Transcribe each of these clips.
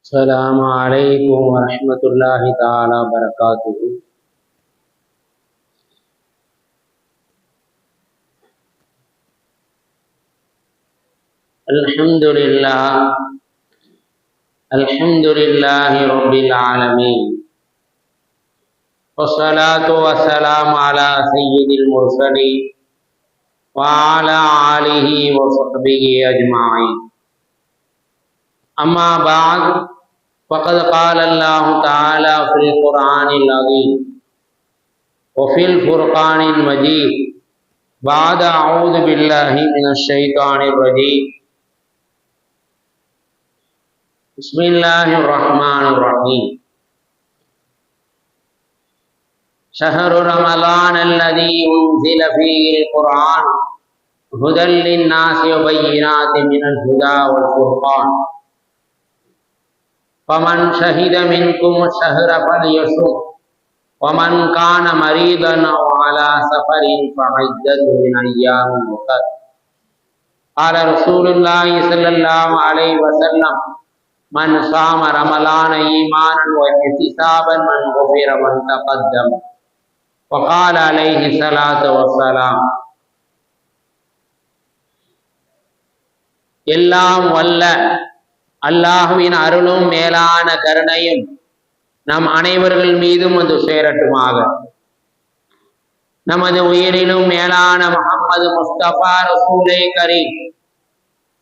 السلام عليكم ورحمة الله تعالى وبركاته. الحمد لله رب العالمين، والصلاة والسلام على سيد المرسلين وعلى آله وصحبه أجمعين. أما بعد، فقد قال الله تعالى في القرآن العظيم وفي الفرقان المجيد بعد أعوذ بالله من الشيطان الرجيم. بسم الله الرحمن الرحيم. شهر رمضان الذي أنزل فيه القرآن هدى للناس وبينات من الهدى والفرقان، فمن شهد منكم الشهر فليصم، ومن كان مريضا أو على سفر فعدة من أيام أخر. قال رسول الله صلى الله عليه وسلم: من صام رمضان إيمانا واحتسابا من غفر من تقدم. وقال عليه الصلاة والسلام: எல்லாம் வல்ல அல்லாஹுவின் அருளும் மேலான கருணையும் நம் அனைவர்கள் மீதும் வந்து சேரட்டுமாக. நமது உயிரிலும் மேலான முஹம்மது முஸ்தபா ரசூலே கரீம்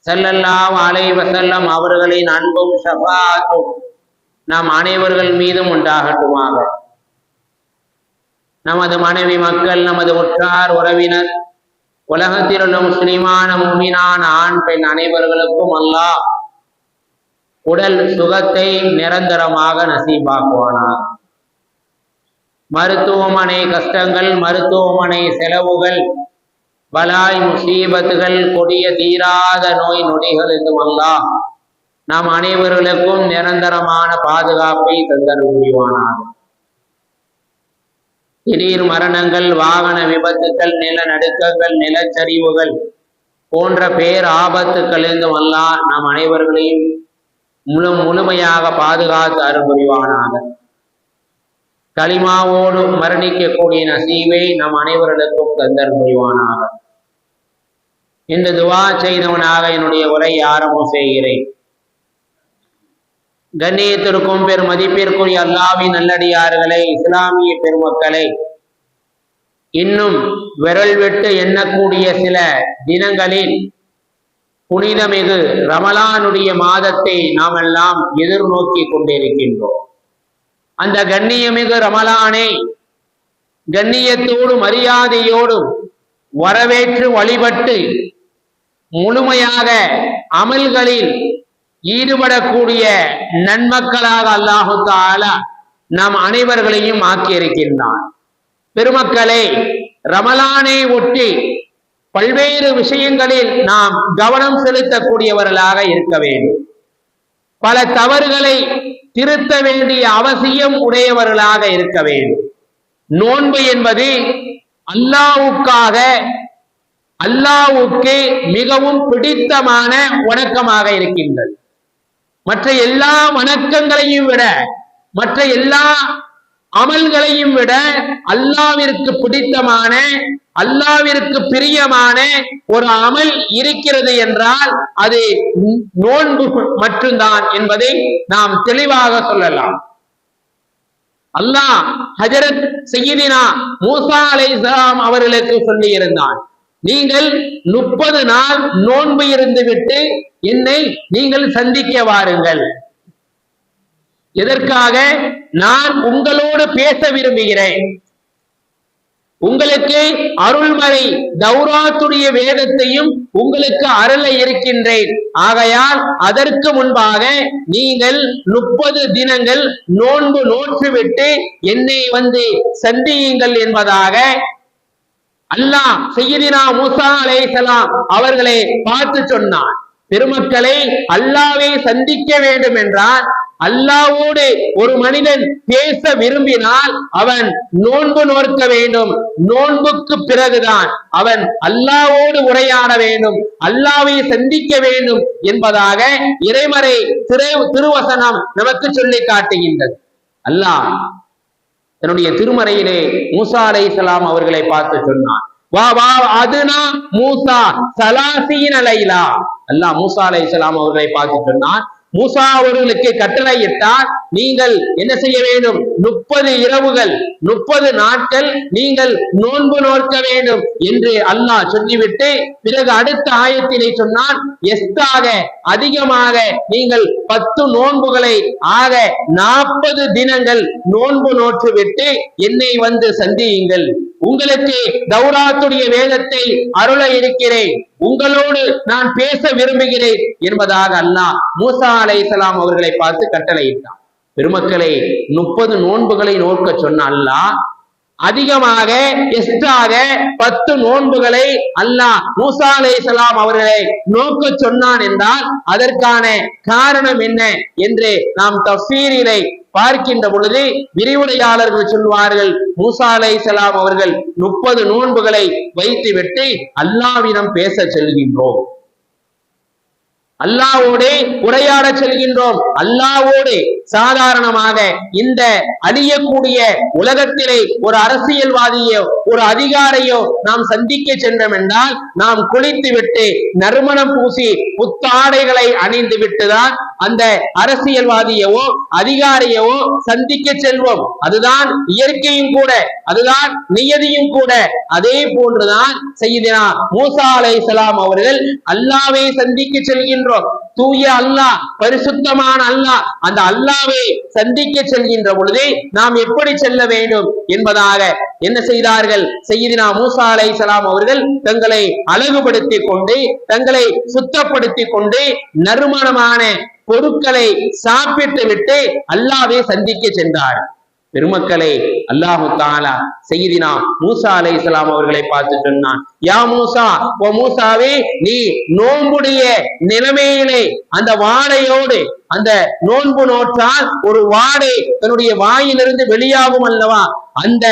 ஸல்லல்லாஹு அலைஹி வஸல்லம் அவர்களின் அன்பும் ஷஃபாஅத்தும் நம் அனைவர்கள் மீதும் உண்டாகட்டுமாக. நமது மனைவி மக்கள், நமது உற்றார் உறவினர், உலகத்தில் உள்ள முஸ்லிமான முஃமினான ஆண் பெண் அனைவர்களுக்கும் அல்லாஹ் உடல் சுகத்தை நிரந்தரமாக நசீபாக்குவானார். மருத்துவமனை கஷ்டங்கள், மருத்துவமனை செலவுகள், பலாய் முசீபத்துகள், கொடிய தீராத நோய் நொடிகளுக்கும் அல்லாஹ் நாம் அனைவர்களுக்கும் நிரந்தரமான பாதுகாப்பை தந்தருள் புரிவானார். திடீர் மரணங்கள், வாகன விபத்துக்கள், நிலநடுக்கங்கள், நிலச்சரிவுகள் போன்ற பேர் ஆபத்துக்களிலிருந்தும் அல்லாஹ் நாம் அனைவர்களையும் முழுமையாக பாதுகாத்து அருள் புரிவானாக. களிமாவோடு மரணிக்கக்கூடிய நசீவை நம் அனைவர்களுக்கும் தந்தருள் புரிவானாக. இந்த துவா செய்தவனாக என்னுடைய உரை ஆரம்பம் செய்கிறேன். கண்ணியத்திற்கும் பெரும் மதிப்பிற்குரிய அல்லாஹ்வின் நல்லடியார்களே, இஸ்லாமிய பெருமக்களே, இன்னும் விரல் விட்டு எண்ணக்கூடிய சில தினங்களில் புனிதமிகு ரமலானுடைய மாதத்தை நாம் எல்லாம் எதிர்நோக்கி கொண்டிருக்கின்றோம். அந்த கண்ணியமிகு ரமலானை கண்ணியத்தோடும் மரியாதையோடும் வரவேற்று வழிபட்டு முழுமையாக அமல்களில் ஈடுபடக்கூடிய நன்மக்களாக அல்லாஹு தஆலா நம் அனைவர்களையும் ஆக்கியிருக்கின்றான். பெருமக்களே, ரமலானை ஒட்டி பல்வேறு விஷயங்களில் நாம் கவனம் செலுத்தக்கூடியவர்களாக இருக்க வேண்டும். பல தவறுகளை திருத்த வேண்டிய அவசியம் உடையவர்களாக இருக்க வேண்டும். நோன்பு என்பது அல்லாஹ்வுக்கு மிகவும் பிடித்தமான வணக்கமாக இருக்கின்றது. மற்ற எல்லா வணக்கங்களையும் விட, மற்ற எல்லா அமல்களையும் விட அல்லாஹ்விற்கு பிடித்தமான, அல்லாஹ்விற்கு பிரியமான ஒரு அமல் இருக்கிறது என்றால் அது நோன்பு மட்டும்தான் என்பதை நாம் தெளிவாக சொல்லலாம். அல்லாஹ் ஹஜரத் சய்யிதினா மூசா அலைஹிஸ்ஸலாம் அவர்களுக்கு சொல்லி இருந்தான், நீங்கள் 30 நாள் நோன்பு இருந்து விட்டு என்னை நீங்கள் சந்திக்க வாருங்கள். எதற்காக? நான் உங்களோடு பேச விரும்புகிறேன். உங்களுக்கு அருள்மறை தௌராத்துடைய வேதத்தையும் உங்களுக்கு அருள இருக்கின்றேன். ஆகையால் அதற்கு முன்பாக நீங்கள் 30 தினங்கள் நோன்பு நோற்றுவிட்டு என்னை வந்து சந்தியுங்கள் என்பதாக அல்லாஹ் சய்யிதினா மூசா அலைஹிஸ்ஸலாம் அவர்களை பார்த்து சொன்னான். பெருமக்களை, அல்லாஹ்வை சந்திக்க வேண்டும் என்றால், அல்லாஹ்வோடு ஒரு மனிதன் பேச விரும்பினால் அவன் நோன்பு நோக்க வேண்டும். நோன்புக்கு பிறகுதான் அவன் அல்லாஹ்வோடு உரையாட வேண்டும், அல்லாஹ்வை சந்திக்க வேண்டும் என்பதாக இறைமறை திருவசனம் நமக்கு சொல்லி காட்டுகின்றது. அல்லாஹ் தன்னுடைய திருமறையிலே மூசா அலைஹிஸ்ஸலாம் அவர்களை பார்த்து சொன்னான், வா வா அதுனா மூசா சலாசீன லைலா. அல்லாஹ் மூசா அலைஹிஸ்ஸலாம் அவர்களை பார்த்து சொன்னான், மூசா அவர்களுக்கு கட்டளையிட்டால் நீங்கள் என்ன செய்ய வேண்டும்? 30 இரவுகள் 30 நாட்கள் நீங்கள் நோன்பு நோக்க வேண்டும் என்று அல்லாஹ் சொல்லிவிட்டு பிறகு அடுத்த ஆயத்திலே சொன்னான், எஸ்தாக அதிகமாக நீங்கள் 10 நோன்புகளை ஆக 40 தினங்கள் நோன்பு நோற்று விட்டு என்னை வந்து சந்தியுங்கள். உங்களுக்கு தௌராத்துடைய வேதத்தை அருள இருக்கிறேன், உங்களோடு நான் பேச விரும்புகிறேன் என்பதாக அல்லாஹ் மூசா அலைஹிஸ்ஸலாம் அவர்களை பார்த்து கட்டளையிட்டான். பெருமக்களை, 30 நோன்புகளை நோக்க சொன்ன அல்லாஹ் அதிகமாக எஸ்டாக 10 நோன்புகளை அல்லாஹ் மூசா அலைஹிஸ்ஸலாம் அவர்களை நோக்க சொன்னான் என்றால் அதற்கான காரணம் என்ன என்று நாம் தஃசீரிலே பார்க்கின்ற பொழுது விரிவுரையாளர்கள் சொல்வார்கள், மூசா அலைஹிஸ்ஸலாம் அவர்கள் 30 நோன்புகளை வைத்துவிட்டு அல்லாஹ்விடம் பேச செல்கின்றோம், அல்லாஹ்வோடு உரையாட செல்கின்றோம். அல்லாஹ்வோடு சாதாரணமாக இந்த அழியக்கூடிய உலகத்திலே ஒரு அரசியல்வாதியோ ஒரு அதிகாரியோ நாம் சந்திக்க சென்றோம் என்றால் நாம் குளித்து விட்டு நறுமணம் பூசி புத்தாடைகளை அணிந்து விட்டுதான் அந்த அரசியல்வாதியவோ அதிகாரியவோ சந்திக்க செல்வோம். அதுதான் இயற்கையும் கூட, அதுதான் நியதியும் கூட. அதே போன்றுதான் சய்யிதுனா மூசா அலைஹிஸ்ஸலாம் அவர்கள் அல்லாஹ்வை சந்திக்க செல்கின்றோம். தூய அல்லாஹ், பரிசுத்தமான அல்லாஹ், அந்த அல்லாஹ்வை சந்திக்க செல்கின்ற பொழுது நாம் எப்படி செல்ல வேண்டும் என்பதாக என்ன செய்தார்கள்? சய்யிதுனா மூசா அலைஹிஸ்ஸலாம் அவர்கள் தங்களை அழகுபடுத்திக் கொண்டு தங்களை சுத்தப்படுத்திக் கொண்டு நறுமணமான பொருட்களை சாப்பிட்டு விட்டு அல்லாஹ்வை சந்திக்க சென்றார். பெருமக்களை, அல்லாஹு தஆலா சய்யிதுனா மூசா அலைஹிஸ்ஸலாம் அவர்களை பார்த்து சொன்னான், யா மூசா, ஓ மூசாவே, நீ நோன்புடைய நிலைமையிலே அந்த வாடையோடு, அந்த நோன்பு நோற்றால் ஒரு வாடை தன்னுடைய வாயிலிருந்து வெளியாகும் அல்லவா, அந்த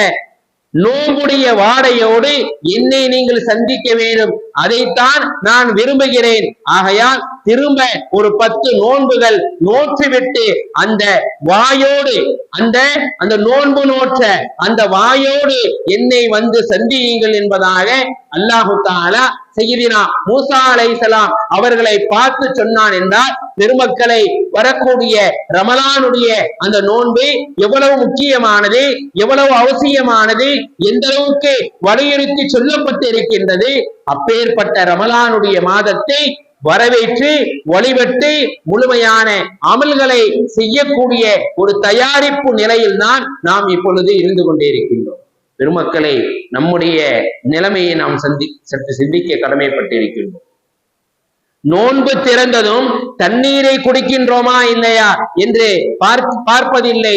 நோன்புடைய வாடையோடு என்னை நீங்கள் சந்திக்க வேண்டும், அதைத்தான் நான் விரும்புகிறேன். ஆகையால் திரும்ப ஒரு 10 நோன்புகள் நோற்றுவிட்டு அந்த வாயோடு, அந்த நோன்பு நோற்ற அந்த வாயோடு என்னை வந்து சந்தியுங்கள் என்பதாக அல்லாஹு தஆலா சய்யிதுனா மூசா அலைஹிஸ்ஸலாம் அவர்களை பார்த்து சொன்னான் என்றால், பெருமக்களை, வரக்கூடிய ரமலானுடைய அந்த நோன்பு எவ்வளவு முக்கியமானது, எவ்வளவு அவசியமானது, எந்த அளவுக்கு வலியுறுத்தி சொல்லப்பட்டு இருக்கின்றது. அப்பேற்பட்ட ரமலானுடைய மாதத்தை வரவேற்று வழிபட்டு முழுமையான அமல்களை செய்யக்கூடிய ஒரு தயாரிப்பு நிலையில் தான் நாம் இப்பொழுது இருந்து கொண்டே இருக்கின்றோம். பெருமக்களை, நம்முடைய நிலைமையை நாம் சற்று சிந்திக்க கடமைப்பட்டிருக்கின்றோம். நோன்பு திறந்ததும் தண்ணீரை குடிக்கின்றோமா இல்லையா என்று பார்ப்பதில்லை.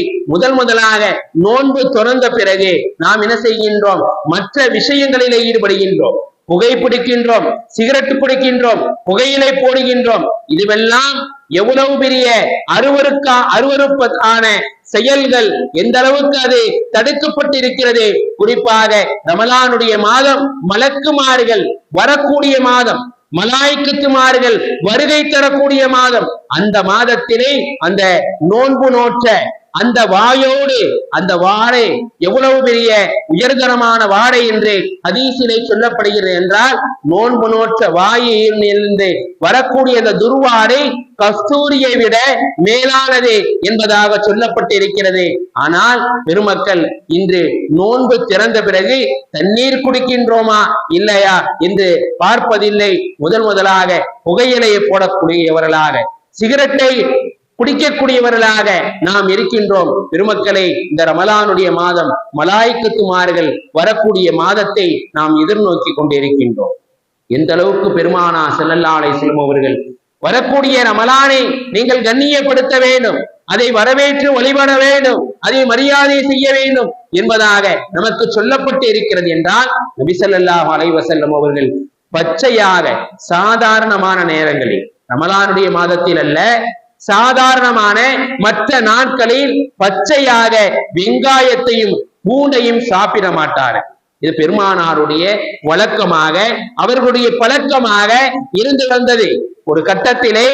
முதலாக நோன்பு திறந்த பிறகு நாம் என்ன செய்கின்றோம்? மற்ற விஷயங்களிலே ஈடுபடுகின்றோம். புகை பிடிக்கின்றோம், சிகரெட் பிடிக்கின்றோம், புகையிலை போடுகின்றோம். இதுவெல்லாம் எவ்வளவு பெரிய அருவருப்பான செயல்கள், எந்த அளவுக்கு அது தடுக்கப்பட்டிருக்கிறது. குறிப்பாக ரமலானுடைய மாதம் மலக்குமார்கள் வரக்கூடிய மாதம், மலாய்க்கத்துமார்கள் வருகை தரக்கூடிய மாதம். அந்த மாதத்திலே அந்த நோன்பு நோற்ற அந்த வாயோடு, அந்த வாடை எவ்வளவு பெரிய உயர்தரமான வாடை என்று ஹதீஸிலே சொல்லப்படுகிறது என்றால், நோன்பு நோற்ற வாயிலிருந்து வரக்கூடிய அந்த துர்வாடை கஸ்தூரியை விட மேலானது என்பதாக சொல்லப்பட்டிருக்கிறது. ஆனால் பெருமக்கள், இன்று நோன்பு திறந்த பிறகு தண்ணீர் குடிக்கின்றோமா இல்லையா என்று பார்ப்பதில்லை. முதலாக புகையிலையை போடக்கூடியவர்களாக, சிகரெட்டை குடிக்கக்கூடியவர்களாக நாம் இருக்கின்றோம். பெருமக்களை, இந்த ரமலானுடைய மாதம் மலாய்க்கத்துமார்கள் வரக்கூடிய மாதத்தை நாம் எதிர்நோக்கி கொண்டிருக்கின்றோம். எந்த அளவுக்கு பெருமானா ஸல்லல்லாஹு அலைஹி வஸல்லம் அவர்கள் வரக்கூடிய ரமலானை நீங்கள் கண்ணியப்படுத்த வேண்டும், அதை வரவேற்று வழிபட வேண்டும், அதை மரியாதை செய்ய வேண்டும் என்பதாக நமக்கு சொல்லப்பட்டு இருக்கிறது என்றால், நபி ஸல்லல்லாஹு அலைஹி வஸல்லம் அவர்கள் பச்சையாக சாதாரணமான நேரங்களில் ரமலானுடைய மாதத்தில் அல்ல, சாதாரணமான மற்ற நாட்களில் பச்சையாக வெங்காயத்தையும் பூண்டையும் சாப்பிட மாட்டார். இது பெருமானாருடைய வழக்கமாக, அவர்களுடைய பழக்கமாக இருந்து வந்தது. ஒரு கட்டத்திலே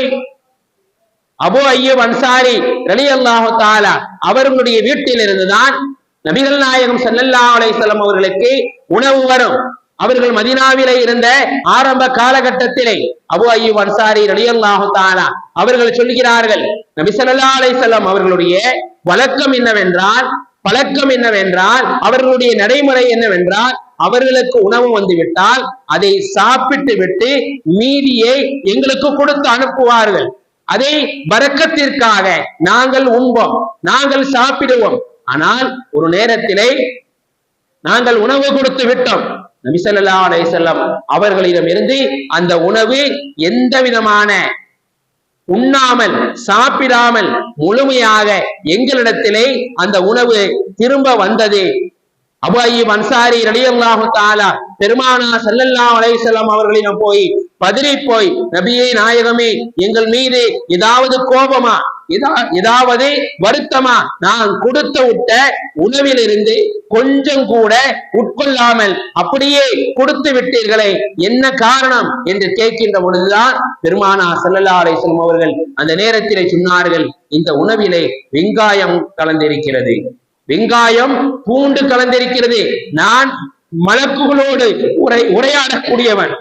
அபூ அய்யூப் அன்சாரி ரலியல்லாஹு தஆலா அவர்களுடைய வீட்டில் இருந்துதான் நபிகள் நாயகம் ஸல்லல்லாஹு அலைஹி வஸல்லம் அவர்களுக்கு உணவு வரும். அவர்கள் மதீனாவிலே இருந்த ஆரம்ப காலகட்டத்திலே அபூ அய்யூப் அன்சாரி ரலியல்லாஹு தஆலா அவர்கள் சொல்கிறார்கள், நபி ஸல்லல்லாஹு அலைஹி வஸல்லம் அவர்களுடைய வழக்கம் பழக்கம் என்னவென்றால், அவர்களுடைய நடைமுறை என்னவென்றால், அவர்களுக்கு உணவு வந்து விட்டால் அதை சாப்பிட்டு விட்டு மீதியை எங்களுக்கு கொடுத்து அனுப்புவார்கள். அதை பரக்கத்திற்காக நாங்கள் உண்போம், நாங்கள் சாப்பிடுவோம். ஆனால் ஒரு நேரத்திலே நாங்கள் உணவு கொடுத்து விட்டோம். நபி ஸல்லல்லாஹு அலைஹி வஸல்லம் அவர்களிடமிருந்து அந்த உணவு எந்த விதமான உண்ணாமல் சாப்பிடாமல் முழுமையாக எங்களிடத்திலே அந்த உணவு திரும்ப வந்தது. அபூ அய்யூப் அன்சாரி ரலியல்லாஹு தஆலா பெருமானார் ஸல்லல்லாஹு அலைஹி வஸல்லம் அவர்களிடம் போய் பதறி போய், நபியே நாயகமே, எங்கள் மீது ஏதாவது கோபமா, ஏதாவது வருத்தமா? நான் கொடுத்து விட்ட உணவிலிருந்து கொஞ்சம் கூட உட்கொள்ளாமல் அப்படியே கொடுத்து விட்டீர்களே, என்ன காரணம் என்று கேட்கின்ற பொழுதுதான் பெருமானார் ஸல்லல்லாஹு அலைஹி வஸல்லம் அவர்கள் அந்த நேரத்திலே சொன்னார்கள், இந்த உணவிலே வெங்காயம் கலந்திருக்கிறது, வெங்காயம் பூண்டு கலந்திருக்கிறது. நான் மலக்குகளோடு உரையாடக்கூடியவன்.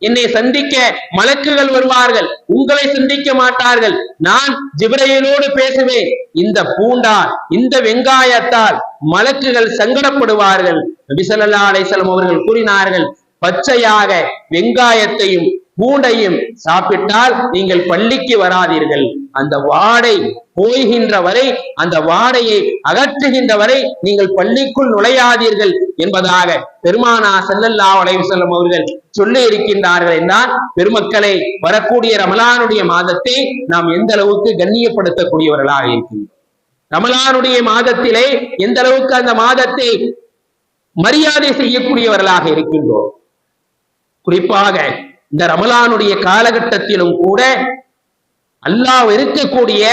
என்னை சந்திக்க மலக்குகள் வருவார்கள், உங்களை சந்திக்க மாட்டார்கள். நான் ஜிப்ரீலோடு பேசுவேன். இந்த பூண்டால், இந்த வெங்காயத்தால் மலக்குகள் சங்கடப்படுவார்கள். நபி ஸல்லல்லாஹு அலைஹி வஸல்லம் அவர்கள் கூறினார்கள், பச்சையாக வெங்காயத்தையும் பூண்டையும் சாப்பிட்டால் நீங்கள் பள்ளிக்கு வராதீர்கள். அந்த வாடை போய்கின்ற வரை, அந்த வாடையை அகற்றுகின்ற வரை நீங்கள் பள்ளிக்குள் நுழையாதீர்கள் என்பதாக பெருமானார் ஸல்லல்லாஹு அலைஹி வஸல்லம் அவர்கள் சொல்லி இருக்கின்றார்கள். என்றால் பெருமக்களை, வரக்கூடிய ரமலானுடைய மாதத்தை நாம் எந்த அளவுக்கு கண்ணியப்படுத்தக்கூடியவர்களாக இருக்கின்றோம், ரமலானுடைய மாதத்திலே எந்த அளவுக்கு அந்த மாதத்தை மரியாதை செய்யக்கூடியவர்களாக இருக்கின்றோம். குறிப்பாக இந்த ரமலானுடைய காலகட்டத்திலும் கூட அல்லாஹ் இருக்கக்கூடிய,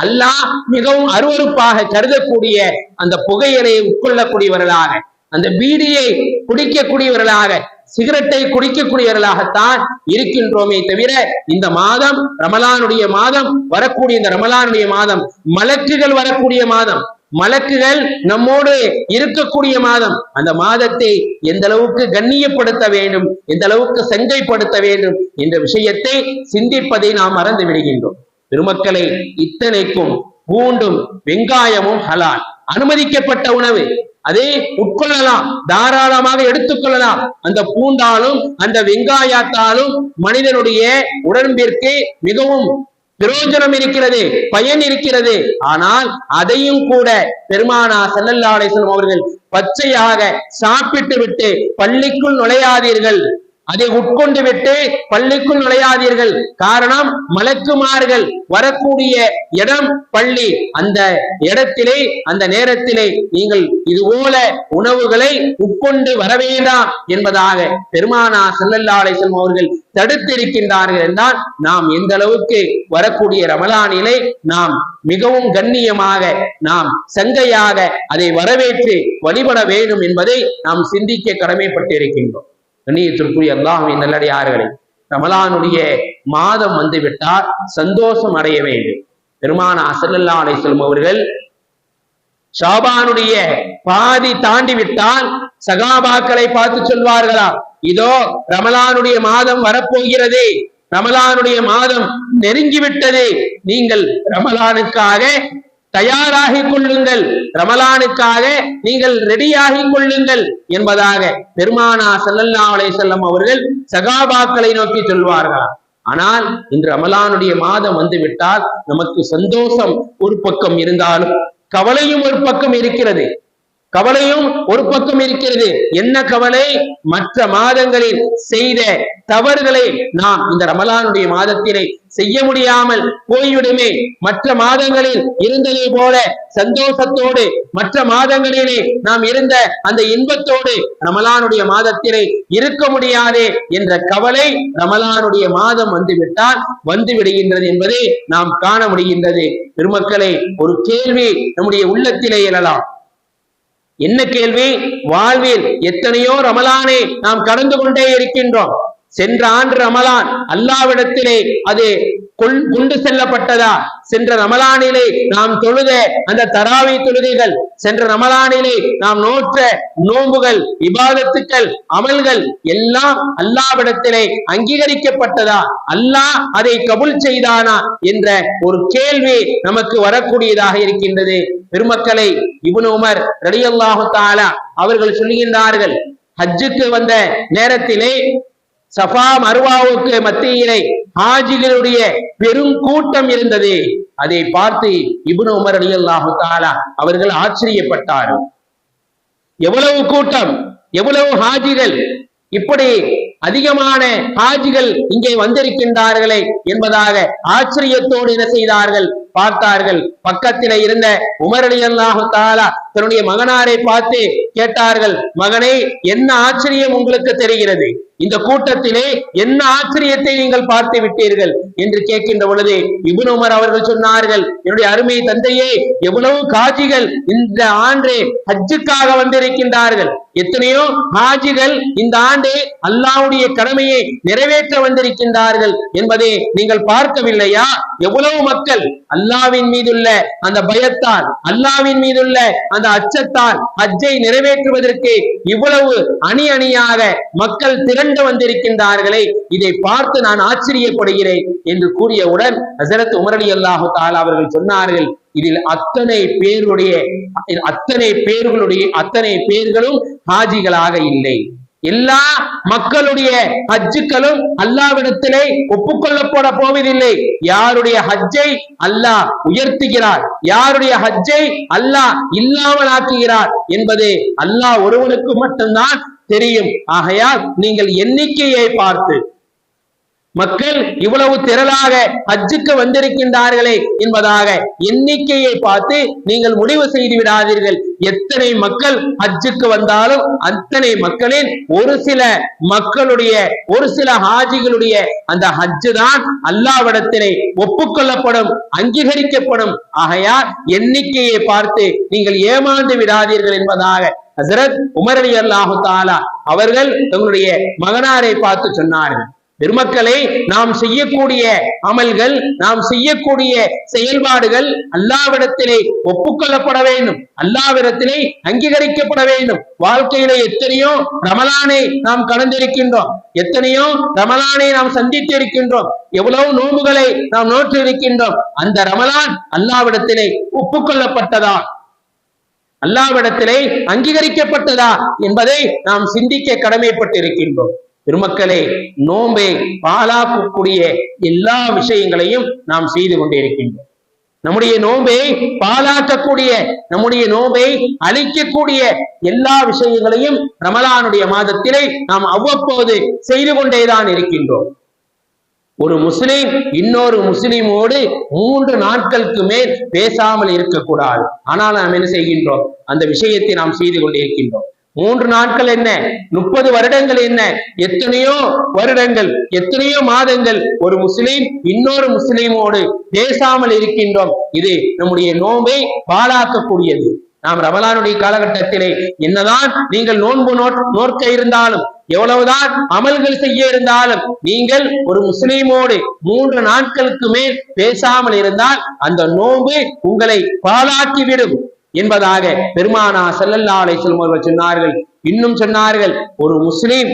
அல்லாஹ் மிகவும் அருவருப்பாக கருதக்கூடிய அந்த புகையிலை உட்கொள்ளக்கூடியவர்களாக, அந்த பீடியை குடிக்கக்கூடியவர்களாக, சிகரெட்டை குடிக்கக்கூடியவர்களாகத்தான் இருக்கின்றோமே தவிர, இந்த மாதம் ரமலானுடைய மாதம், வரக்கூடிய இந்த ரமலானுடைய மாதம் மலக்குகள் வரக்கூடிய மாதம், மலக்குகள் நம்மோடு இருக்கக்கூடிய மாதம். அந்த மாதத்தை எந்த அளவுக்கு கண்ணியப்படுத்த வேண்டும், எந்த அளவுக்கு சங்கைப்படுத்த வேண்டும் என்ற விஷயத்தை சிந்திப்பதை நாம் மறந்து விடுகின்றோம். பெருமக்களை, இத்தனைக்கும் பூண்டும் வெங்காயமும் ஹலால், அனுமதிக்கப்பட்ட உணவு. அதை உட்கொள்ளலாம், தாராளமாக எடுத்துக்கொள்ளலாம். அந்த பூண்டாலும் அந்த வெங்காயத்தாலும் மனிதனுடைய உடம்பிற்கு மிகவும் பிரயோஜனம் இருக்கிறது, பயன் இருக்கிறது. ஆனால் அதையும் கூட பெருமானார் ஸல்லல்லாஹு அலைஹி வஸல்லம் அவர்கள் பச்சையாக சாப்பிட்டு விட்டு பள்ளிக்குள் நுழையாதீர்கள், அதை உட்கொண்டு விட்டு பள்ளிக்குள் நுழையாதீர்கள். காரணம், மலக்குமார்கள் வரக்கூடிய இடம் பள்ளி. அந்த இடத்திலே, அந்த நேரத்திலே நீங்கள் இதுபோல உணவுகளை உட்கொண்டு வர வேண்டாம் என்பதாக பெருமானார் ஸல்லல்லாஹு அலைஹி வஸல்லம் அவர்கள் தடுத்திருக்கின்றார்கள். என்றால் நாம் எந்த அளவுக்கு வரக்கூடிய ரமலானிலே நாம் மிகவும் கண்ணியமாக, நாம் சங்கையாக அதை வரவேற்று வழிபட வேண்டும் என்பதை நாம் சிந்திக்க கடமைப்பட்டிருக்கின்றோம். கண்ணியத்திற்குரிய அல்லாஹ்வின் நல்லடியார்களே, ரமலானுடைய மாதம் வந்துவிட்டால் சந்தோஷம் அடைய வேண்டும். பெருமானார் ஸல்லல்லாஹு அலைஹி வஸல்லம் அவர்கள் ஷாபானுடைய பாதி தாண்டி விட்டால் சகாபாக்களை பார்த்து சொல்வார்களா, இதோ ரமலானுடைய மாதம் வரப்போகிறது, ரமலானுடைய மாதம் நெருங்கிவிட்டது, நீங்கள் ரமலானுக்காக தயாராகி கொள்ளுங்கள், ரமலானுக்காக நீங்கள் ரெடியாகி கொள்ளுங்கள் என்பதாக பெருமானார் ஸல்லல்லாஹு அலைஹி வஸல்லம் அவர்கள் சகாபாக்களை நோக்கி சொல்வார்கள். ஆனால் இன்று ரமலானுடைய மாதம் வந்துவிட்டால் நமக்கு சந்தோஷம் ஒரு பக்கம் இருந்தாலும் கவலையும் ஒரு பக்கம் இருக்கிறது. கவலையும் ஒரு பக்கம் இருக்கிறது. என்ன கவலை? மற்ற மாதங்களில் செய்த தவறுகளை நாம் இந்த ரமலானுடைய மாதத்திலே செய்ய முடியாமல் போய்விடுமே. மற்ற மாதங்களில் இருந்ததை போல சந்தோஷத்தோடு, மற்ற மாதங்களிலே நாம் இருந்த அந்த இன்பத்தோடு ரமலானுடைய மாதத்திலே இருக்க முடியாதே என்ற கவலை ரமலானுடைய மாதம் வந்துவிட்டால் வந்து விடுகின்றது என்பதை நாம் காண முடிகின்றது. பெருமக்களே, ஒரு கேள்வி நம்முடைய உள்ளத்திலே எழலாம். என்ன கேள்வி? வாழ்வில் எத்தனையோ ரமலானை நாம் கடந்து கொண்டே இருக்கின்றோம். சென்ற ஆண்டு ரமலான் அல்லாஹ்விடத்திலே அது கொண்டு செல்லப்பட்டதா? சென்ற ரமலானிலே நாம் தொழுத அந்த தராவி தொழுகைகள், சென்ற ரமலானிலே நாம் நோற்ற நோன்புகள், இபாதத்துக்கள், அமல்கள் எல்லாம் அல்லாஹ்விடத்திலே அங்கீகரிக்கப்பட்டதா? அல்லாஹ் அதை கபூல் செய்தானா என்ற ஒரு கேள்வி நமக்கு வரக்கூடியதாக இருக்கின்றது. பெருமக்களை, இப்னு உமர் ரலியல்லாஹு தஆலா அவர்கள் சொல்கின்றார்கள், ஹஜ்ஜுக்கு வந்த நேரத்திலே சஃபா மர்வாவுக்கு மத்தியிலே ஹாஜிகளுடைய பெரும் கூட்டம் இருந்தது. அதை பார்த்து இப்னு உமர் ரலியல்லாஹு தஆலா அவர்கள் ஆச்சரியப்பட்டார்கள். எவ்வளவு கூட்டம், எவ்வளவு ஹாஜிகள், இப்படி அதிகமான ஹாஜிகள் இங்கே வந்திருக்கின்றார்களே என்பதாக ஆச்சரியத்தோடு என்ன செய்தார்கள்? பார்த்தார்கள். பக்கத்திலே இருந்த உமர் ரலியல்லாஹு தஆலா தன்னுடைய மகனாரை பார்த்து கேட்டார்கள், மகனே, என்ன ஆச்சரியம் உங்களுக்கு தெரிகிறது? இந்த கூட்டத்திலே என்ன ஆச்சரியத்தை நீங்கள் பார்த்து விட்டீர்கள் என்று கேட்கின்ற பொழுது இப்னு உமர் அவர்கள் சொன்னார்கள், என்னுடைய அருமை தந்தையே, எவ்வளவு காஜிகள் இந்த ஆண்டு ஹஜ்ஜுக்காக வந்திருக்கின்றார்கள். எத்தனையோ ஹாஜிகள் இந்த ஆண்டு அல்லாஹ்வுடைய கடமையை நிறைவேற்ற வந்திருக்கின்றார்கள் என்பதை நீங்கள் பார்க்கவில்லையா? எவ்வளவு மக்கள் அல்லாஹ்வின் மீதுள்ள அந்த பயத்தால், அல்லாஹ்வின் மீதுள்ள அந்த அச்சத்தால் ஹஜ்ஜை நிறைவேற்றுவதற்கு இவ்வளவு அணி அணியாக மக்கள் திரண்டு வந்திருக்கின்றார்களே, இதை பார்த்து நான் ஆச்சரியப்படுகிறேன் என்று கூறியவுடன் ஹஜ்ரத் உமர் ரலியல்லாஹு தஆலா அவர்கள் சொன்னார்கள், இதில் அத்தனை பேர்களும் ஹாஜிகளாக இல்லை. எல்லா மக்களுடைய ஹஜ்ஜுக்களும் அல்லாஹ்விடத்திலே ஒப்புக்கொள்ளப்பட போவதில்லை. யாருடைய ஹஜ்ஜை அல்லாஹ் உயர்த்துகிறார், யாருடைய ஹஜ்ஜை அல்லாஹ் இல்லாமல் ஆக்குகிறார் என்பது அல்லாஹ் ஒருவனுக்கு மட்டும்தான் தெரியும். ஆகையால் நீங்கள் எண்ணிக்கையை பார்த்து, மக்கள் இவ்வளவு திரளாக ஹஜ்ஜுக்கு வந்திருக்கின்றார்களே என்பதாக எண்ணிக்கையை பார்த்து நீங்கள் முடிவு செய்து விடாதீர்கள். எத்தனை மக்கள் ஹஜ்ஜுக்கு வந்தாலும் அத்தனை மக்களில் ஒரு சில மக்களுடைய, ஒரு சில ஹாஜிகளுடைய அந்த ஹஜ்ஜு தான் அல்லாஹ்விடத்திலே ஒப்புக்கொள்ளப்படும், அங்கீகரிக்கப்படும். ஆகையால் எண்ணிக்கையை பார்த்து நீங்கள் ஏமாந்து விடாதீர்கள் என்பதாக ஹஜ்ரத் உமர் ரலியல்லாஹு தஆலா அவர்கள் தங்களுடைய மகனாரை பார்த்து சொன்னார்கள். பெருமக்களை, நாம் செய்யக்கூடிய அமல்கள், நாம் செய்யக்கூடிய செயல்பாடுகள் அல்லாஹ்விடத்திலே ஒப்புக்கொள்ளப்பட வேண்டும், அல்லாஹ்விடத்திலே அங்கீகரிக்கப்பட வேண்டும். வாழ்க்கையிலே எத்தனையோ ரமலானை நாம் கடந்திருக்கின்றோம், எத்தனையோ ரமலானை நாம் சந்தித்து இருக்கின்றோம், எவ்வளவு நோன்புகளை நாம் நோற்று இருக்கின்றோம். அந்த ரமலான் அல்லாஹ்விடத்திலே ஒப்புக்கொள்ளப்பட்டதா, அல்லாஹ்விடத்திலே அங்கீகரிக்கப்பட்டதா என்பதை நாம் சிந்திக்க கடமைப்பட்டு இருக்கின்றோம். பெருமக்களே, நோன்பை பாழாக்கக்கூடிய எல்லா விஷயங்களையும் நாம் செய்து கொண்டிருக்கின்றோம். நம்முடைய நோன்பை பாழாக்கக்கூடிய, நம்முடைய நோன்பை அழிக்கக்கூடிய எல்லா விஷயங்களையும் ரமலானுடைய மாதத்திலே நாம் அவ்வப்போது செய்து கொண்டேதான் இருக்கின்றோம். ஒரு முஸ்லிம் இன்னொரு முஸ்லிமோடு 3 நாட்களுக்கு மேல் பேசாமல் இருக்கக்கூடாது. ஆனால் நாம் என்ன செய்கின்றோம்? அந்த விஷயத்தை நாம் செய்து கொண்டிருக்கின்றோம். 3 நாட்கள் என்ன, 30 வருடங்கள் என்ன, எத்தனையோ வருடங்கள், எத்தனையோ மாதங்கள் ஒரு முஸ்லிம் இன்னொரு முஸ்லிமோடு பேசாமல் இருக்கின்றோம். இது நம்முடைய நோன்பை பாழாக்கக்கூடியது. நாம் ரமலானுடைய காலகட்டத்திலே என்னதான் நீங்கள் நோன்பு நோக்க இருந்தாலும், எவ்வளவுதான் அமல்கள் செய்ய இருந்தாலும், நீங்கள் ஒரு முஸ்லிமோடு 3 நாட்களுக்கு மேல் பேசாமல் இருந்தால் அந்த நோன்பு உங்களை பாழாக்கிவிடும் என்பதாக பெருமானா ஸல்லல்லாஹு அலைஹி வஸல்லம் அவர்கள் சொன்னார்கள். இன்னும் சொன்னார்கள், ஒரு முஸ்லிம்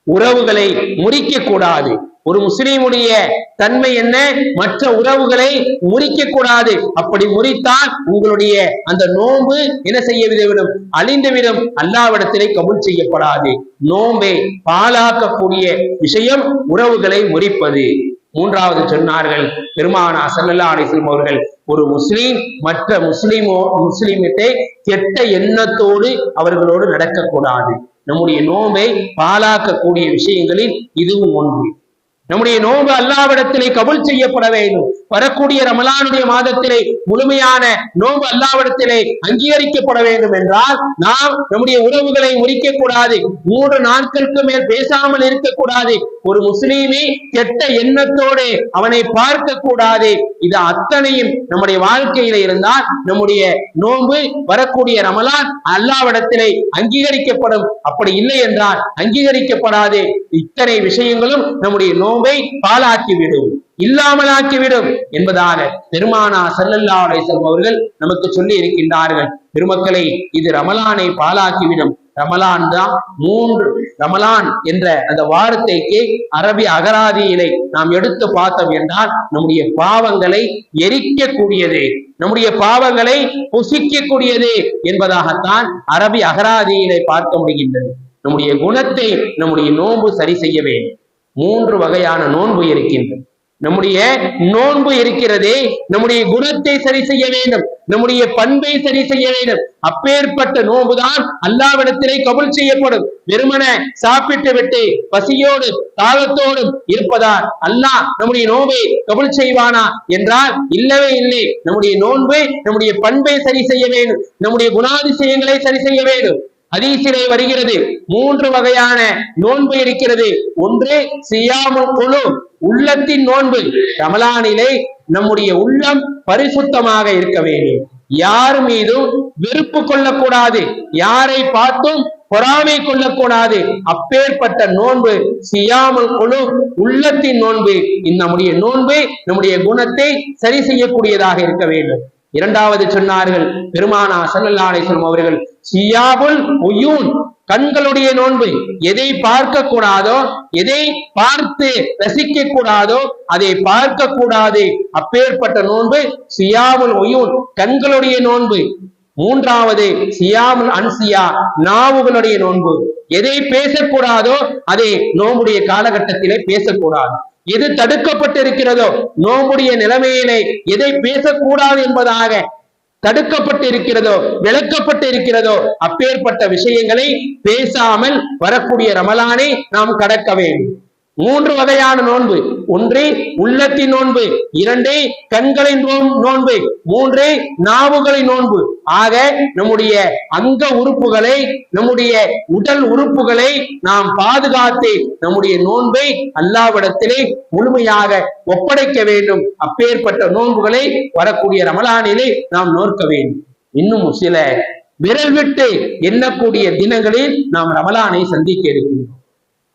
உறவுகளை முறிக்க கூடாது. ஒரு முஸ்லிமுடைய தன்மை என்ன? மற்ற உறவுகளை முறிக்க கூடாது. அப்படி முறித்தால் உங்களுடைய அந்த நோன்பு என்ன செய்யவிடும்? அழிந்துவிடும், அல்லாஹ்விடத்திலே கபூல் செய்யப்படாது. நோன்பை பாழாக்கக்கூடிய விஷயம் உறவுகளை முறிப்பது. மூன்றாவது சொன்னார்கள் பெருமானார் ஸல்லல்லாஹு அலைஹி வஸல்லம் அவர்கள், ஒரு முஸ்லீம் மற்ற முஸ்லிமிட்டை கெட்ட எண்ணத்தோடு அவர்களோடு நடக்கக்கூடாது. நம்முடைய நோன்பை பாழாக்கக்கூடிய விஷயங்களில் இதுவும் ஒன்று. நம்முடைய நோன்பு அல்லாஹ்விடத்திலே கபூல் செய்யப்பட வேண்டும். வரக்கூடிய ரமலானுடைய மாதத்திலே முழுமையான நோன்பு அல்லாஹ்விடத்திலே அங்கீகரிக்கப்பட வேண்டும் என்றால் நாம் நம்முடைய உறவுகளை முறிக்க கூடாது. 3 நாட்களுக்கு மேல் பேசாமல் இருக்கக்கூடாது. ஒரு முஸ்லீமை கெட்ட எண்ணத்தோடு அவனை பார்க்க கூடாது. இது அத்தனையும் நம்முடைய வாழ்க்கையில இருந்தால் நம்முடைய நோன்பு வரக்கூடிய ரமலான் அல்லாஹ்விடத்திலே அங்கீகரிக்கப்படும். அப்படி இல்லை என்றால் அங்கீகரிக்கப்படாது. இத்தனை விஷயங்களும் நம்முடைய நோன்பை பாழாக்கிவிடும், இல்லாமலாக்கிவிடும் என்பதாக பெருமானார் ஸல்லல்லாஹு அலைஹி வஸல்லம் அவர்கள் நமக்கு சொல்லி இருக்கின்றார்கள். பெருமக்களை, இது ரமலானை பாழாக்கிவிடும். ரமலான் தான் 3 ரமலான் என்ற அந்த வார்த்தைக்கு அரபி அகராதியிலே நாம் எடுத்து பார்த்தோம் என்றால் நம்முடைய பாவங்களை எரிக்கக்கூடியது, நம்முடைய பாவங்களை புசிக்கக்கூடியது என்பதாகத்தான் அரபி அகராதியிலே பார்க்க முடிகின்றது. நம்முடைய குணத்தை நம்முடைய நோன்பு சரி செய்ய வேண்டும். 3 வகையான நோன்பு இருக்கின்றது. நம்முடைய நோன்பு இருக்கிறதே நம்முடைய குணத்தை சரி செய்ய வேண்டும், நம்முடைய பண்பை சரி செய்ய வேண்டும். அப்பேற்பட்ட நோன்புதான் அல்லாஹ்விடத்திலே கபூல் செய்யப்படும். வெறுமன சாப்பிட்டு விட்டு பசியோடு தாகத்தோடும் இருப்பதால் அல்லாஹ் நம்முடைய நோன்பை கபூல் செய்வானா என்றால் இல்லவே இல்லை. நம்முடைய நோன்பை நம்முடைய பண்பை சரி செய்ய வேண்டும், நம்முடைய குணாதிசயங்களை சரி செய்ய வேண்டும். ஹதீஸிலே வருகிறது 3 வகையான நோன்பு இருக்கிறது. ஒன்று சியாமுல் குலூப், உள்ளத்தின் நோன்பு. ரமலானிலே நம்முடைய உள்ளம் பரிசுத்தமாக இருக்க வேண்டும். யார் மீதும் வெறுப்பு கொள்ளக்கூடாது, யாரை பார்த்தும் பொறாமை கொள்ளக்கூடாது. அப்பேற்பட்ட நோன்பு சியாமுல் குலூப், உள்ளத்தின் நோன்பு. நம்முடைய நோன்பு நம்முடைய குணத்தை சரி செய்யக்கூடியதாக இருக்க வேண்டும். இரண்டாவது சொன்னார்கள் பெருமானார் ஸல்லல்லாஹு அலைஹி வஸல்லம் அவர்கள், சியாபுல் உயூன், கண்களுடைய நோன்பு. எதை பார்க்க கூடாதோ, எதை பார்த்து ரசிக்க கூடாதோ அதை பார்க்க கூடாது. அப்பேற்பட்ட நோன்பு சியாமுல் உயூன், கண்களுடைய நோன்பு. மூன்றாவது சியாமுல் அன்சியா, நாவுகளுடைய நோன்பு. எதை பேசக்கூடாதோ அதை நோம்புடைய காலகட்டத்திலே பேசக்கூடாது. எது தடுக்கப்பட்டிருக்கிறதோ நோம்புடைய நிலைமையிலே எதை பேசக்கூடாது என்பதாக தடுக்கப்பட்டு இருக்கிறதோ விளக்கப்பட்டு இருக்கிறதோ அப்பேற்பட்ட விஷயங்களை பேசாமல் வரக்கூடிய ரமலானை நாம் கடக்க வேண்டும். 3 வகையான நோன்பு. ஒன்று உள்ளத்தின் நோன்பு, 2 கண்களின் நோன்பு, 3 நாவுகளின் நோன்பு. ஆக நம்முடைய அங்க உறுப்புகளை, நம்முடைய உடல் உறுப்புகளை நாம் பாதுகாத்து நம்முடைய நோன்பை அல்லாஹ்விடத்திலே முழுமையாக ஒப்படைக்க வேண்டும். அப்பேற்பட்ட நோன்புகளை வரக்கூடிய ரமலானிலே நாம் நோக்க வேண்டும். இன்னும் சில விரல் விட்டு எண்ணக்கூடிய தினங்களில் நாம் ரமலானை சந்திக்க இருக்கின்றோம்.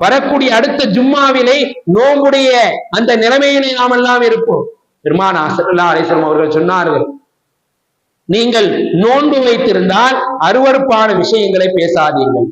வரக்கூடிய அடுத்த ஜும்மாவிலே நோம்புடைய அந்த நிலைமையிலே நாம் எல்லாம் இருப்போம். பெருமானார் ஸல்லல்லாஹு அலைஹி வஸல்லம் அவர்கள் சொன்னார்கள், நீங்கள் நோன்பு வைத்திருந்தால் அருவருப்பான விஷயங்களை பேசாதீர்கள்,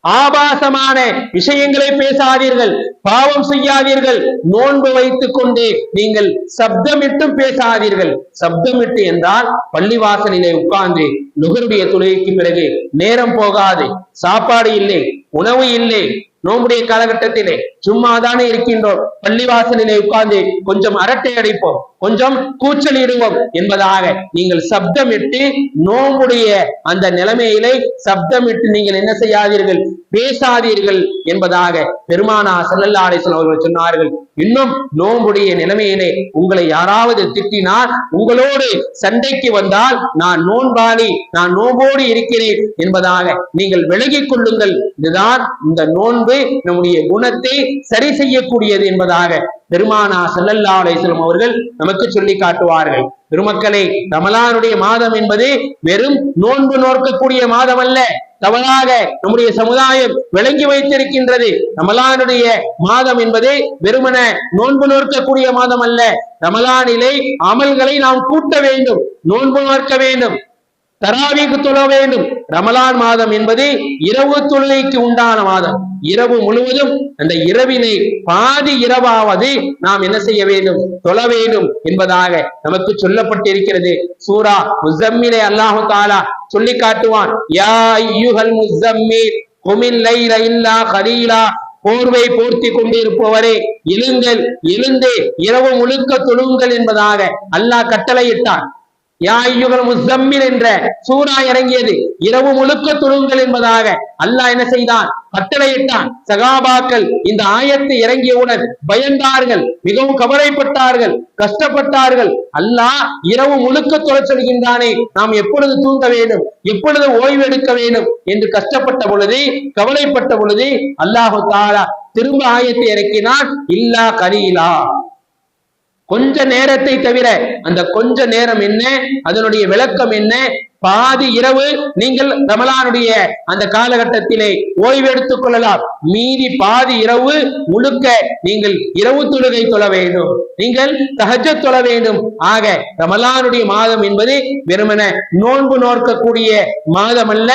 ஆபாசமான விஷயங்களை பேசாதீர்கள், பாவம் செய்யாதீர்கள். நோன்பு வைத்துக் கொண்டு நீங்கள் சப்தமிட்டும் பேசாதீர்கள். சப்தமிட்டு என்றால் பள்ளிவாசலிலே உட்கார்ந்து நுகருடைய தொழுகைக்கு பிறகு நேரம் போகாது, சாப்பாடு இல்லை, உணவு இல்லை, நோம்புடைய காலகட்டத்திலே சும்மாதானே இருக்கின்றோம், பள்ளிவாசலிலே உட்கார்ந்து கொஞ்சம் அரட்டை அடிப்போம், கொஞ்சம் கூச்சலிடுவோம் என்பதாக நீங்கள் சப்தமிட்டு நோம்புடைய அந்த நிலைமையிலே சப்தமிட்டு நீங்கள் என்ன செய்யாதீர்கள், பேசாதீர்கள் என்பதாக பெருமானார் ஸல்லல்லாஹு அலைஹி வஸல்லம் அவர்கள் சொன்னார்கள். இன்னும் நோம்புடைய நிலைமையிலே உங்களை யாராவது திட்டினால், உங்களோடு சண்டைக்கு வந்தால், நான் நோன்பாளி, நான் நோம்போடு இருக்கிறேன் என்பதாக நீங்கள் விலகிக் கொள்ளுங்கள். இதுதான் இந்த நோன்பு நம்முடைய குணத்தை சரி செய்யக்கூடியது என்பதாக பெருமானார் ஸல்லல்லாஹு அலைஹி வஸல்லம் அவர்கள் நமக்கு சொல்லி காட்டுவார்கள். பெருமக்களே, ரமலானுடைய மாதம் என்பது வெறும் நோன்பு நோக்கக்கூடிய மாதம் அல்ல. தவறாக நம்முடைய சமுதாயம் விளங்கி வைத்திருக்கின்றது. ரமலானுடைய மாதம் என்பது வெறுமன நோன்பு நோக்கக்கூடிய மாதம் அல்ல. ரமலானிலே அமல்களை நாம் கூட்ட வேண்டும், நோன்பு நோக்க வேண்டும், தராவீஹ் தொழ வேண்டும். ரமலான் மாதம் என்பது இரவு தொழுகைக்கு உண்டான மாதம். இரவு முழுவதும் அந்த இரவினை பாதி இரவாவது நாம் என்ன செய்ய வேண்டும், தொழ வேண்டும் என்பதாக நமக்கு சொல்லப்பட்டிருக்கிறது. சூரா முஸம்மிலை அல்லாஹு தஆலா சொல்லி காட்டுவான், யா அய்யுஹல் முஸம்மில் குமில் லைல இல்லா கலீலா போர்வை போர்த்தி கொண்டிருப்பவரே எழுங்கள், எழுந்து இரவு முழுக்க தொழுங்கள் என்பதாக அல்லாஹ் கட்டளையிட்டான். யா அய்யுஹல் முஸம்மில் என்ற சூரா இறங்கியது. இரவு முழுக்க தொழுங்கள் என்பதாக அல்லாஹ் என்ன செய்தான்? கட்டளையிட்டான். சகாபாக்கள் இந்த ஆயத்து இறங்கியவுடன் பயந்தார்கள், மிகவும் கவலைப்பட்டார்கள், கஷ்டப்பட்டார்கள். அல்லாஹ் இரவு முழுக்க தொழச் சொல்கின்றானே, நாம் எப்பொழுது தூங்க வேண்டும், எப்பொழுது ஓய்வு எடுக்க வேண்டும் என்று கஷ்டப்பட்ட பொழுது, கவலைப்பட்ட பொழுது அல்லாஹு தஆலா திரும்ப ஆயத்தை இறக்கினான். இல்லா கலீலா, கொஞ்ச நேரத்தை தவிர. அந்த கொஞ்ச நேரம் என்ன, அதனுடைய விளக்கம் என்ன? பாதி இரவு நீங்கள் ரமலானுடைய அந்த காலகட்டத்திலே ஓய்வு எடுத்துக் கொள்ளலாம். மீதி பாதி இரவு முழுக்க நீங்கள் இரவு தொழுகை தொழ வேண்டும், நீங்கள் தஹஜ்ஜத் தொழ வேண்டும். ஆக ரமலானுடைய மாதம் என்பது வெறுமன நோன்பு நோக்கக்கூடிய மாதம் அல்ல,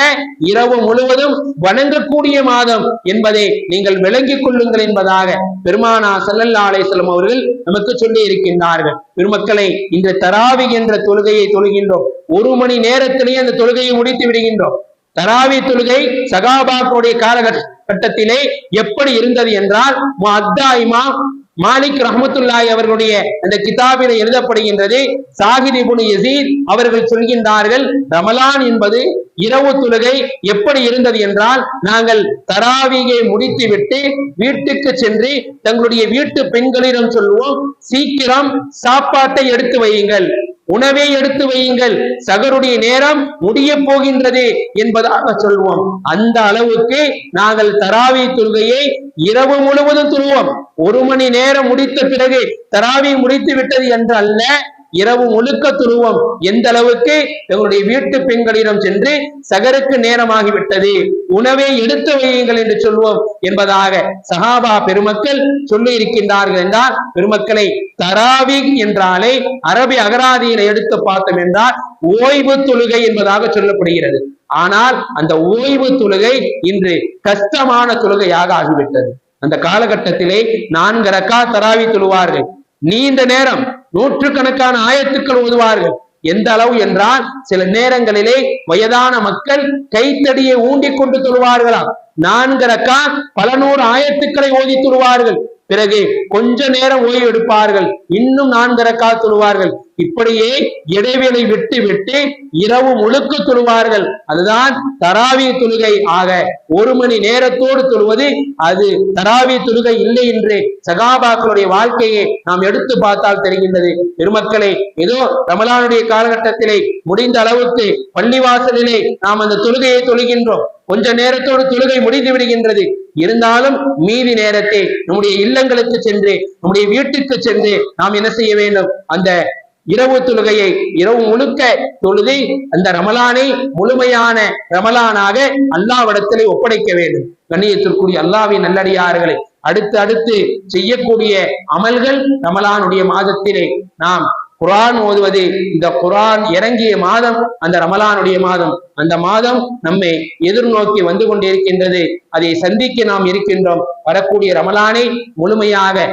இரவு முழுவதும் வணங்கக்கூடிய மாதம் என்பதை நீங்கள் விளங்கிக் கொள்ளுங்கள் என்பதாக பெருமானார் ஸல்லல்லாஹு அலைஹி வஸல்லம் அவர்கள் நமக்கு சொல்லி இருக்கின்றார்கள். பெருமக்களை, இன்று தராவி என்ற தொழுகையை தொழுகின்றோம். 1 மணி நேரத்திலேயே அந்த தொழுகையை முடித்து விடுகின்றோம். தராவி தொழுகை சகாபாக்களுடைய காலகட்டத்திலே எப்படி இருந்தது என்றால், முஅத்தா இமாம் மாலிக் ரஹ்மத்துல்லாஹி அவர்களுடைய அந்த கிதாபில் எழுதப்படுகின்றது. சாஹித் இப்னு யஸீத் அவர்கள் சொல்கின்றார்கள், ரமலான் என்பது இரவு தொழுகை எப்படி இருந்தது என்றால், நாங்கள் தராவியை முடித்து விட்டு வீட்டுக்கு சென்று தங்களுடைய வீட்டு பெண்களிடம் சொல்லுவோம், சீக்கிரம் சாப்பாட்டை எடுத்து வையுங்கள், உணவை எடுத்து வையுங்கள், சகருடைய நேரம் முடிய போகின்றது என்பதாக சொல்வோம். அந்த அளவுக்கு நாங்கள் தராவி தொழுகையை இரவு முழுவதும் தொழுவோம். 1 மணி நேரம் முடித்த பிறகு தராவி முடித்து விட்டது என்று அல்ல, இரவு முழுக்க தொழுவோம். எந்த அளவுக்கு? எங்களுடைய வீட்டு பெண்களிடம் சென்று சகருக்கு நேரமாகிவிட்டது, உணவை எடுத்து வையுங்கள் என்று சொல்வோம் என்பதாக சஹாபா பெருமக்கள் சொல்லி இருக்கின்றார்கள். என்றால் பெருமக்களை, தராவி என்றாலே அரபி அகராதியில எடுத்து பார்த்தோம் என்றால் ஓய்வு தொழுகை என்பதாக சொல்லப்படுகிறது. ஆனால் அந்த ஓய்வு தொழுகை இன்று கஷ்டமான தொழுகையாக ஆகிவிட்டது. அந்த காலகட்டத்திலே 4 ரக்காத் தராவி தொழுவார்கள், நீண்ட நேரம், நூற்றுக்கணக்கான ஆயத்துக்கள் ஓதுவார்கள். எந்த அளவு என்றால், சில நேரங்களிலே வயதான மக்கள் கைத்தடியை ஊண்டிக் கொண்டு தொழுவார்களாம். 4 ரக்காத் பல 100 ஆயத்துக்களை ஓதி தொழுவார்கள். பிறகு கொஞ்ச நேரம் ஓய்வு எடுப்பார்கள், இன்னும் 4 ரக்காத் தொழுவார்கள். இப்படியே இடைவேளை விட்டு விட்டு இரவு முழுக்க தொழுவார்கள். அதுதான் தராவி தொழுகை. ஆக 1 மணி நேரத்தோடு தொழுவது அது தராவி தொழுகை இல்லை என்று சகாபாக்களுடைய வாழ்க்கையை நாம் எடுத்து பார்த்தால் தெரிகின்றது. பெருமக்களை, ஏதோ ரமலானுடைய காலகட்டத்திலே முடிந்த அளவுக்கு பள்ளிவாசலிலே நாம் அந்த தொழுகையை தொழுகின்றோம். கொஞ்ச நேரத்தோடு தொழுகை முடிந்து விடுகின்றது. இருந்தாலும் மீதி நேரத்தை நம்முடைய இல்லங்களுக்கு சென்று, நம்முடைய வீட்டுக்கு சென்று நாம் என்ன செய்ய வேண்டும்? அந்த இரவு தொழுகையை இரவு முழுக்க தொழுது அந்த ரமலானை முழுமையான ரமலானாக அல்லாஹ்விடத்திலே ஒப்படைக்க வேண்டும். கண்ணியத்திற்குரிய அல்லாஹ்வின் நல்லடியார்களை, அடுத்து செய்யக்கூடிய அமல்கள் ரமலானுடைய மாதத்திலே நாம் குர்ஆன் ஓதுவது. இந்த குர்ஆன் இறங்கிய மாதம் அந்த ரமலானுடைய மாதம். அந்த மாதம் நம்மை எதிர்நோக்கி வந்து கொண்டிருக்கின்றது. அதை சந்திக்க நாம் இருக்கின்றோம். வரக்கூடிய ரமலானை முழுமையாக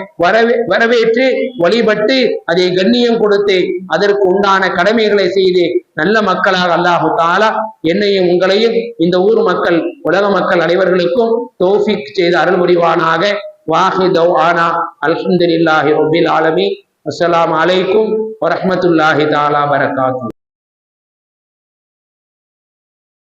வரவேற்று வழிபட்டு அதை கண்ணியம் கொடுத்து அதற்கு உண்டான கடமைகளை செய்து நல்ல மக்களாக அல்லாஹு தஆலா என்னையும் உங்களையும் இந்த ஊர் மக்கள், உலக மக்கள் அனைவர்களுக்கும் தௌஃபீக் செய்து அருள் புரிவானாக. வாஹிர் தவ்ஆனா அல்ஹம்துலில்லாஹி ரப்பில் ஆலமீன். அஸ்ஸலாமு அலைக்கும் வரஹ்மத்துல்லாஹி தஆலா பரகாத்துஹு.